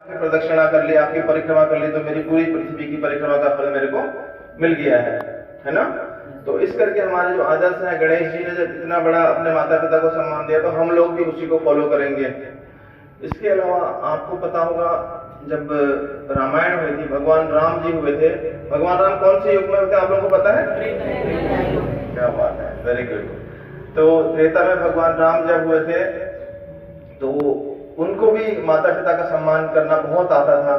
प्रदक्षिणा कर ली, आपकी परिक्रमा कर ली, तो मेरी पूरी पृथ्वी की परिक्रमा का फल मेरे को मिल गया है ना। तो इस करके हमारे जो आदर्श है, गणेश जी ने जब इतना बड़ा अपने माता पिता को सम्मान दिया, तो हम लोग भी उसी को फॉलो करेंगे। इसके अलावा आपको पता होगा, जब रामायण हुई थी, भगवान राम जी हुए थे। भगवान राम कौन से युग में हुए थे, आप लोगों को पता है? क्या बात है, वेरी गुड। तो त्रेता में भगवान राम जब हुए थे, तो उनको भी माता पिता का सम्मान करना बहुत आता था।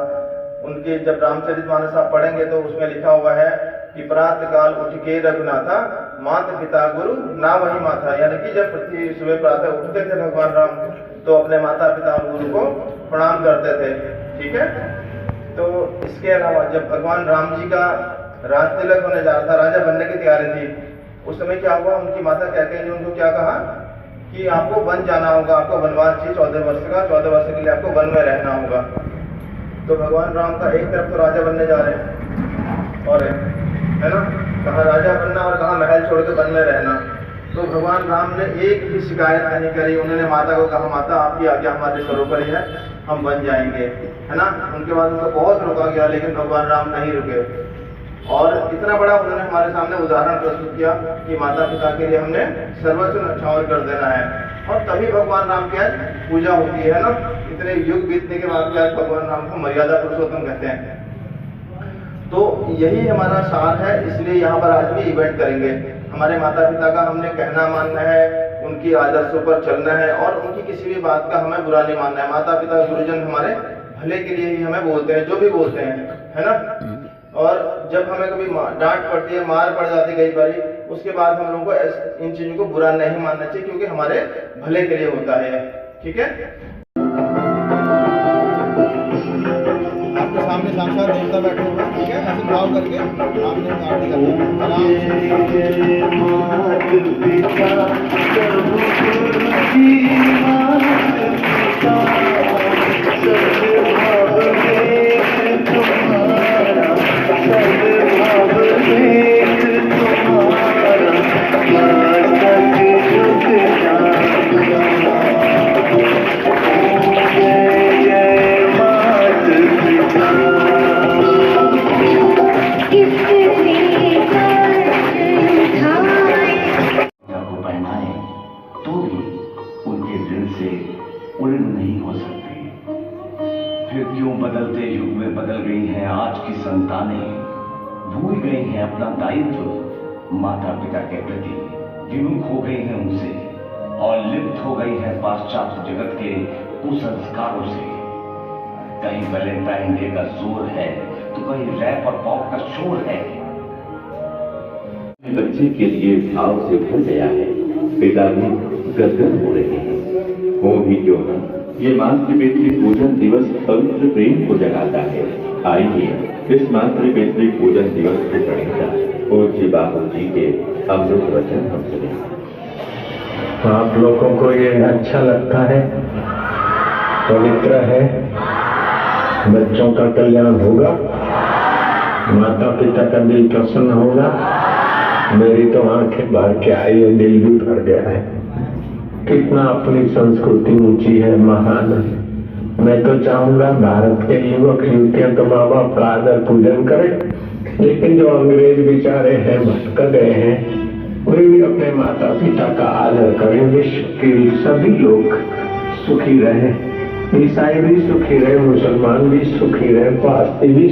उनके जब रामचरितमानस आप पढ़ेंगे तो उसमें लिखा हुआ है कि प्रातः काल उठ के रघुनाथा, माता पिता गुरु ना वही माथा। यानी कि जब पृथ्वी सुबह प्रातः उठते थे भगवान राम, तो अपने माता पिता और गुरु को प्रणाम करते थे। ठीक है। तो इसके अलावा जब भगवान राम जी का राज तिलक होने जा रहा था, राजा बनने की तैयारी थी, उस समय क्या हुआ, उनकी माता कहते हैं, उनको क्या कहा कि आपको वन जाना होगा, आपको वनवास चाहिए 14 वर्ष का, 14 वर्ष के लिए आपको वन में रहना होगा। तो भगवान राम का एक तरफ तो राजा बनने जा रहे हैं, और है ना, कहाँ राजा बनना और कहाँ महल छोड़ के वन में रहना। तो भगवान राम ने एक भी शिकायत नहीं करी। उन्होंने माता को कहा, माता आपकी आज्ञा हमारे सरोपरी है, हम बन जाएंगे, है ना। उनके बाद उनको बहुत रोका गया, लेकिन भगवान राम नहीं रुके, और इतना बड़ा उन्होंने हमारे सामने उदाहरण प्रस्तुत किया कि माता पिता के लिए हमने सर्वस्व न्यौछावर कर देना है। और तभी भगवान राम की आज पूजा होती है ना। इतने युग बीतने के बाद आज भगवान राम को मर्यादा पुरुषोत्तम कहते हैं। तो यही हमारा सार है, इसलिए यहाँ पर आज भी इवेंट करेंगे। हमारे माता पिता का हमने कहना मानना है, उनकी आदर्शों पर चलना है, और उनकी किसी भी बात का हमें बुरा नहीं मानना है। माता पिता गुरुजन हमारे भले के लिए ही हमें बोलते हैं, जो भी बोलते हैं, है ना। और जब हमें कभी डांट पड़ती है, मार पड़ जाती है कई बारी, उसके बाद हम लोगों को इन चीजों को बुरा नहीं मानना चाहिए, क्योंकि हमारे भले के लिए होता है। ठीक है। आपके सामने साक्षात देवता बैठे हुए हैं, ठीक है। ऐसे भाव करके आपने आरती करनी उड़न नहीं हो सकती। फिर क्यों बदलते युग में बदल गई हैं आज की संतानें, भूल गई हैं अपना दायित्व माता पिता के प्रति, विमुख हो गई हैं उनसे और लिप्त हो गई हैं पाश्चात्य जगत के कुसंस्कारों से। कहीं वैलेंटाइन डे का जोर है तो कहीं रैप और पॉप का शोर है। बच्चे के लिए भाव से भर गया है, पिता भी गदगद हो रहे हैं। हो भी क्यों न, ये मातृपितृ पूजन दिवस पवित्र प्रेम को जगाता है। आइए इस मातृपितृ पूजन दिवस के प्रणेता पूज्य बापू जी के अमृत वचन हम सुने। आप लोगों को ये अच्छा लगता है, पवित्र है, बच्चों का कल्याण होगा, माता पिता का दिल प्रसन्न होगा। मेरी तो आंखें भर के आई है, दिल भी भर गया है। कितना अपनी संस्कृति ऊंची है, महान है। मैं तो चाहूंगा भारत के युवक युवतियां तो माँ बाप का आदर पूजन करें, लेकिन जो अंग्रेज बेचारे हैं, भटक गए हैं, वे भी अपने माता पिता का आदर करें। विश्व के सभी लोग सुखी रहे, ईसाई भी सुखी रहे, मुसलमान भी सुखी रहे, पारसी भी